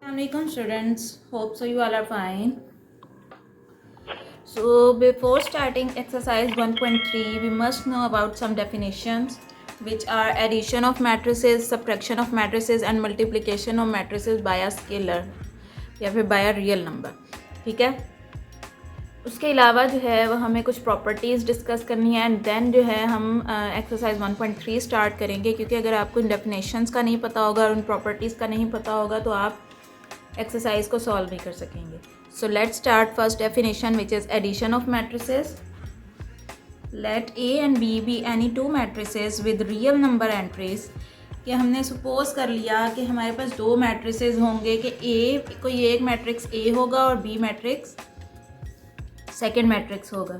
Assalamualaikum students, hope so you all are fine. So before starting exercise 1.3 we must know about some definitions which are addition of matrices, subtraction of matrices and multiplication of matrices by a scalar या फिर by a real number. ठीक है, उसके अलावा जो है वो हमें कुछ प्रॉपर्टीज़ डिस्कस करनी है एंड देन जो है हम एक्सरसाइज 1.3 स्टार्ट करेंगे, क्योंकि अगर आपको इन डेफिनेशंस का नहीं पता होगा और उन प्रॉपर्टीज़ का नहीं पता होगा तो आप एक्सरसाइज को सॉल्व नहीं कर सकेंगे. So let's start first definition which is addition of matrices. Let A and B be any two matrices with real number entries. कि हमने सपोज कर लिया कि हमारे पास दो मैट्रिसेस होंगे कि ए कोई एक मैट्रिक्स ए होगा और बी मैट्रिक्स सेकेंड मैट्रिक्स होगा.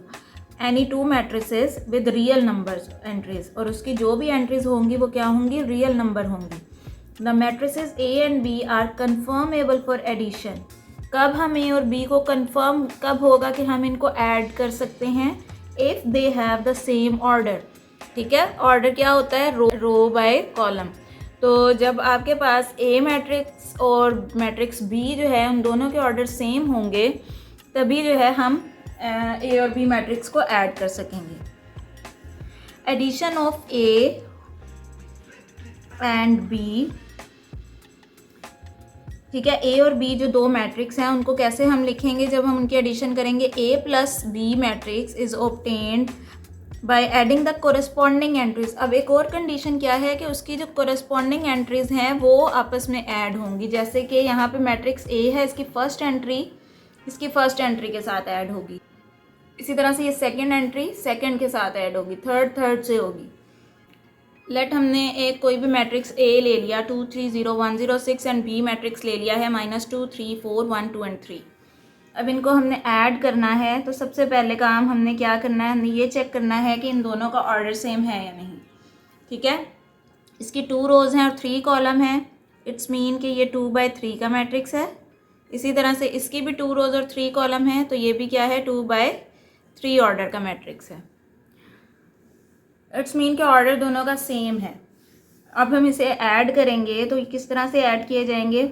Any two matrices with real numbers entries, और उसकी जो भी एंट्रीज होंगी वो क्या होंगी, रियल नंबर होंगी. The matrices A and B are conformable for addition. कब हम ए और बी को कन्फर्म कब होगा कि हम इनको ऐड कर सकते हैं, if they have the same order. ठीक है, ऑर्डर क्या होता है, रो बाय कॉलम. तो जब आपके पास ए मैट्रिक्स और मैट्रिक्स बी जो है उन दोनों के ऑर्डर सेम होंगे तभी जो है हम ए और बी मैट्रिक्स को ऐड कर सकेंगे. Addition of A and B. ठीक है, ए और बी जो दो मैट्रिक्स हैं उनको कैसे हम लिखेंगे जब हम उनकी एडिशन करेंगे. A plus B matrix is obtained by adding the corresponding entries. अब एक और कंडीशन क्या है कि उसकी जो कोरस्पॉन्डिंग एंट्रीज हैं वो आपस में ऐड होंगी. जैसे कि यहाँ पे मैट्रिक्स ए है, इसकी फर्स्ट एंट्री इसकी फर्स्ट एंट्री के साथ ऐड होगी. इसी तरह से ये सेकेंड एंट्री सेकेंड के साथ ऐड होगी, थर्ड से होगी. लेट हमने एक कोई भी मैट्रिक्स ए ले लिया 2 3 0 1 0 6 एंड बी मैट्रिक्स ले लिया है -2 3 4 1 2 एंड 3. अब इनको हमने ऐड करना है तो सबसे पहले काम हमने क्या करना है, हमने ये चेक करना है कि इन दोनों का ऑर्डर सेम है या नहीं. ठीक है, इसकी 2 रोज़ हैं और 3 कॉलम हैं. इट्स मीन कि ये 2/3 का मैट्रिक्स है. इसी तरह से इसकी भी 2 रोज़ और 3 कॉलम हैं तो ये भी क्या है, 2/3 ऑर्डर का मैट्रिक्स है. इट्स मीन के ऑर्डर दोनों का सेम है. अब हम इसे ऐड करेंगे तो किस तरह से ऐड किए जाएंगे,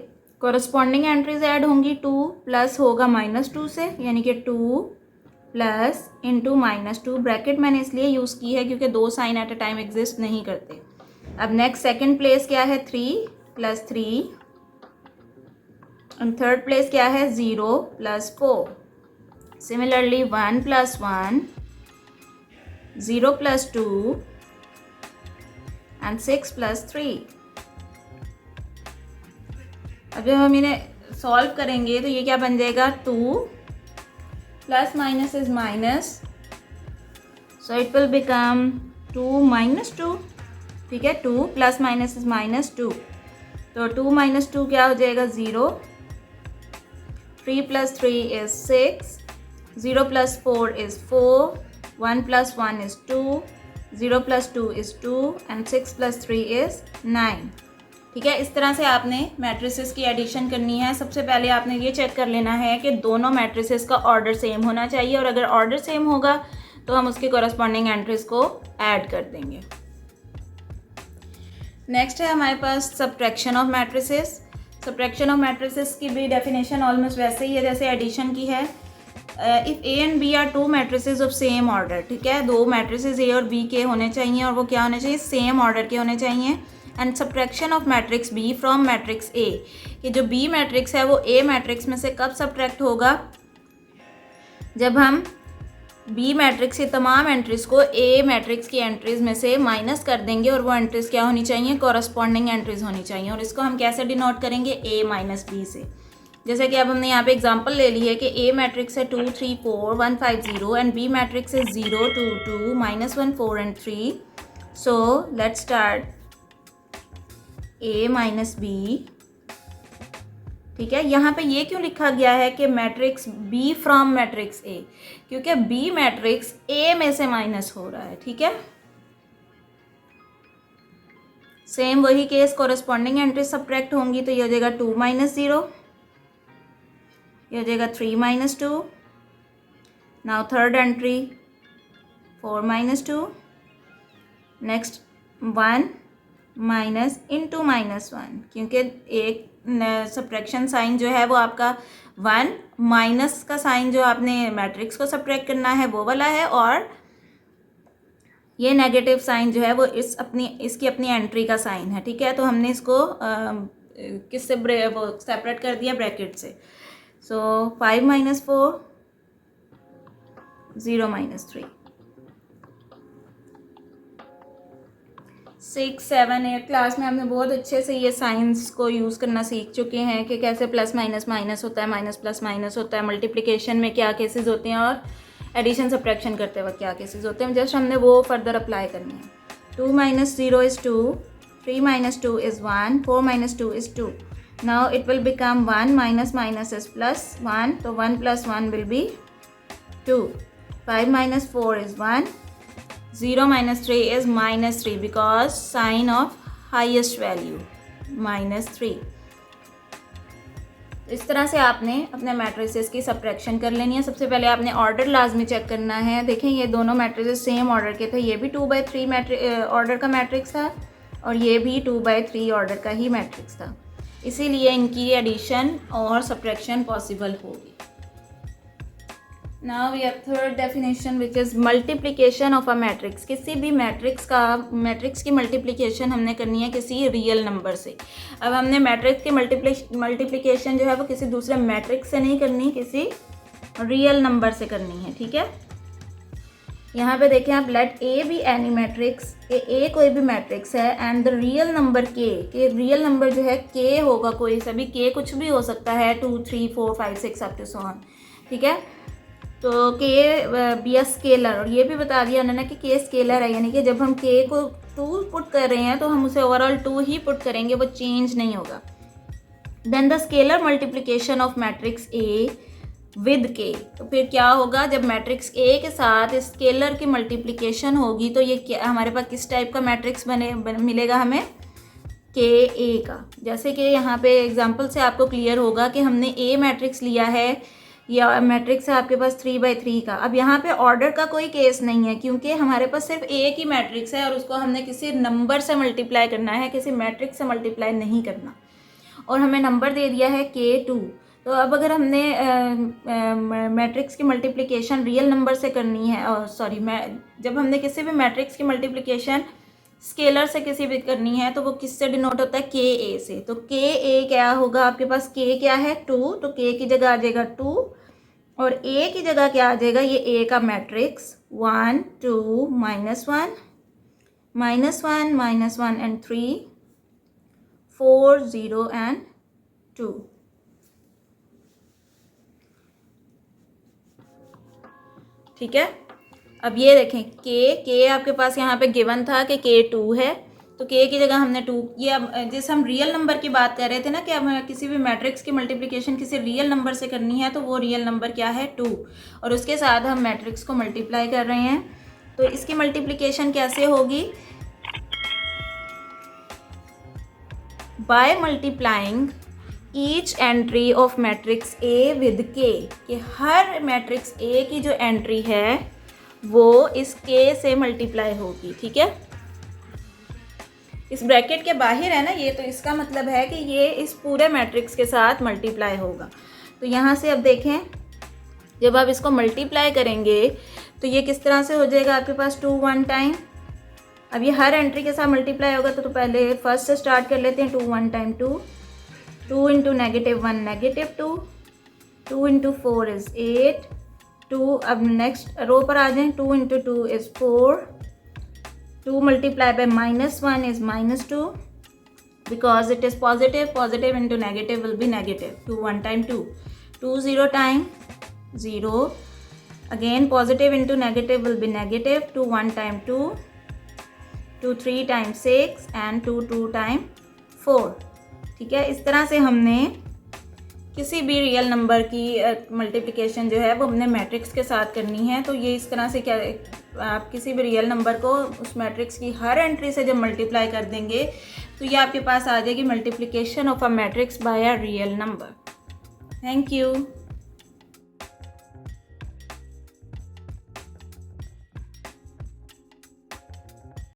कोरस्पॉन्डिंग एंट्रीज ऐड होंगी. 2 प्लस होगा -2 से, यानी कि 2 प्लस इंटू -2. ब्रैकेट मैंने इसलिए यूज़ की है क्योंकि दो sign at a time exist नहीं करते. अब नेक्स्ट सेकेंड प्लेस क्या है, 3 + 3 एंड थर्ड प्लेस क्या है, 0 + 4. Similarly 1 + 1 0 + 2 and 6 + 3. अब जब हम इन्हें सॉल्व करेंगे तो ये क्या बन जाएगा, 2 plus minus is minus, so it will become 2 - 2. ठीक है, 2 प्लस माइनस इज -2, तो 2 - 2 क्या हो जाएगा, 0. 3 + 3 is 6, 0 + 4 is 4, 1 + 1 is 2, 0 + 2 is 2 and 6 + 3 is 9. ठीक है, इस तरह से आपने मैट्रिसेस की एडिशन करनी है. सबसे पहले आपने ये चेक कर लेना है कि दोनों मैट्रिसेस का ऑर्डर सेम होना चाहिए, और अगर ऑर्डर सेम होगा तो हम उसकी कोरस्पॉन्डिंग एंट्रीज को ऐड कर देंगे. नेक्स्ट है हमारे पास subtraction of matrices. Subtraction of matrices की भी डेफिनेशन ऑलमोस्ट वैसे ही है जैसे एडिशन की है. If A and B are 2 matrices of same order. ठीक है, दो मैट्रिसेस ए और बी के होने चाहिए और वो क्या होने चाहिए, सेम ऑर्डर के होने चाहिए. And subtraction of matrix B from matrix A. कि जो बी मैट्रिक्स है वो ए मैट्रिक्स में से कब सब्ट्रैक्ट होगा, जब हम बी मैट्रिक्स की तमाम एंट्रीज को ए मैट्रिक्स की एंट्रीज में से माइनस कर देंगे, और वो एंट्रीज क्या होनी चाहिए, कोरस्पॉन्डिंग एंट्रीज होनी चाहिए. और इसको हम कैसे डिनोट करेंगे, ए - बी से. जैसे कि अब हमने यहाँ पे एग्जांपल ले ली है कि ए मैट्रिक्स है 2 3 4 1 5 0 एंड बी मैट्रिक्स है 0 2 2 -1 4 and 3. So let's start A - B. ठीक है, यहाँ पे ये क्यों लिखा गया है कि matrix B from matrix A, क्योंकि बी मैट्रिक्स ए में से माइनस हो रहा है. ठीक है, सेम वही केस, कोरस्पॉन्डिंग एंट्री सब्ट्रैक्ट होंगी तो ये हो जाएगा 2 - 0, ये हो जाएगा 3 - 2. नाउ थर्ड एंट्री 4 - 2, नेक्स्ट 1 - (-1), क्योंकि एक सब्ट्रैक्शन साइन जो है वो आपका 1, माइनस का साइन जो आपने मैट्रिक्स को सब्ट्रैक्ट करना है वो वाला है, और ये नेगेटिव साइन जो है वो इसकी अपनी एंट्री का साइन है। ठीक है, तो हमने इसको किससे वो सेपरेट कर दिया, ब्रैकेट से। सो 5 - 4 0 - 3 6, 7, 8 क्लास में हमने बहुत अच्छे से ये साइंस को यूज़ करना सीख चुके हैं कि कैसे प्लस माइनस माइनस होता है, माइनस प्लस माइनस होता है, मल्टीप्लिकेशन में क्या केसेस होते हैं और एडिशन सब्ट्रैक्शन करते वक्त क्या केसेस होते हैं। जस्ट हमने वो फर्दर अप्लाई करने हैं। 2 - 0 is 2, 3 - 2 is 1, 4 - 2 is 2. Now it will become 1 minus minus is plus 1, so 1 plus 1 will be 2. 5 - 4 is 1. 0 - 3 is -3 because sign of highest value -3. इस तरह से आपने अपने मैट्रिसेस की सब्ट्रैक्शन कर लेनी है। सबसे पहले आपने ऑर्डर लाजमी चेक करना है। देखें ये दोनों मैट्रिसेस सेम ऑर्डर के थे, ये भी 2/3 ऑर्डर का मैट्रिक्स था और ये भी 2/3 ऑर्डर का ही मैट्रिक्स था, इसीलिए इनकी एडिशन और सब्ट्रैक्शन पॉसिबल होगी। Now we have third definition which is multiplication of a matrix. किसी भी मैट्रिक्स की मल्टीप्लिकेशन हमने करनी है किसी रियल नंबर से। अब हमने मैट्रिक्स की मल्टीप्लिकेशन जो है वो किसी दूसरे मैट्रिक्स से नहीं करनी, किसी रियल नंबर से करनी है। ठीक है, यहाँ पे देखें आप, let A be any matrix, A कोई भी मैट्रिक्स है and the real number k real number जो है के होगा, कोई सा भी के कुछ भी हो सकता है, 2, 3, 4, 5, 6 अप टू सो ऑन। ठीक है, तो के बी अ स्केलर, और ये भी बता दिया उन्होंने कि के स्केलर है, यानी कि जब हम के को 2 पुट कर रहे हैं तो हम उसे ओवरऑल 2 ही पुट करेंगे, वो चेंज नहीं होगा। Then the scalar multiplication of matrix A with K, तो फिर क्या होगा, जब मैट्रिक्स ए के साथ स्केलर की मल्टीप्लिकेशन होगी तो ये क्या हमारे पास किस टाइप का मैट्रिक्स मिलेगा हमें, के ए का। जैसे कि यहाँ पे एग्जांपल से आपको क्लियर होगा कि हमने ए मैट्रिक्स लिया है, या मैट्रिक्स है आपके पास 3/3 का। अब यहाँ पे ऑर्डर का कोई केस नहीं है क्योंकि हमारे पास सिर्फ एक ही मैट्रिक्स है और उसको हमने किसी नंबर से मल्टीप्लाई करना है, किसी मैट्रिक्स से मल्टीप्लाई नहीं करना, और हमें नंबर दे दिया है K2। तो अब अगर हमने मैट्रिक्स की मल्टीप्लिकेशन रियल नंबर से करनी है, जब हमने किसी भी मैट्रिक्स की मल्टीप्लिकेशन स्केलर से किसी भी करनी है तो वो किससे डिनोट होता है, के ए से। तो के ए क्या होगा, आपके पास के क्या है 2, तो के की जगह आ जाएगा 2 और ए की जगह क्या आ जाएगा, ये ए का मैट्रिक्स 1, 2, -1, -1 एंड 3, 4, 0 एंड 2। ठीक है, अब ये देखें के आपके पास यहाँ पे गिवन था कि K2 है, तो के की जगह हमने 2, ये अब जैसे हम रियल नंबर की बात कर रहे थे ना कि अब किसी भी मैट्रिक्स की मल्टीप्लिकेशन किसी रियल नंबर से करनी है तो वो रियल नंबर क्या है 2, और उसके साथ हम मैट्रिक्स को मल्टीप्लाई कर रहे हैं। तो इसकी मल्टीप्लिकेशन कैसे होगी, by multiplying each entry of matrix A with के, कि हर मैट्रिक्स ए की जो एंट्री है वो इस के से मल्टीप्लाई होगी। ठीक है, इस ब्रैकेट के बाहर है ना ये, तो इसका मतलब है कि ये इस पूरे मैट्रिक्स के साथ मल्टीप्लाई होगा। तो यहाँ से अब देखें, जब आप इसको मल्टीप्लाई करेंगे तो ये किस तरह से हो जाएगा, आपके पास 2 1 टाइम। अब ये हर एंट्री के साथ मल्टीप्लाई होगा तो पहले फर्स्ट से स्टार्ट कर लेते हैं। 2 1 टाइम 2, 2 × -1 -2, 2 × 4 is 8, 2, अब नेक्स्ट रो पर आ जाएं, 2 × 2 is 4, 2 multiplied by -1 is -2 because it is positive, positive into negative will be negative. 2 1 time 2, 2 0 time 0, again positive into negative will be negative. 2 1 time 2, 2 3 time 6 and 2 2 time 4. ठीक है, इस तरह से हमने किसी भी रियल नंबर की मल्टीप्लिकेशन जो है वो हमने मैट्रिक्स के साथ करनी है। तो ये इस तरह से क्या, आप किसी भी रियल नंबर को उस मैट्रिक्स की हर एंट्री से जब मल्टीप्लाई कर देंगे तो ये आपके पास आ जाएगी multiplication of a matrix bye a real number. Thank you.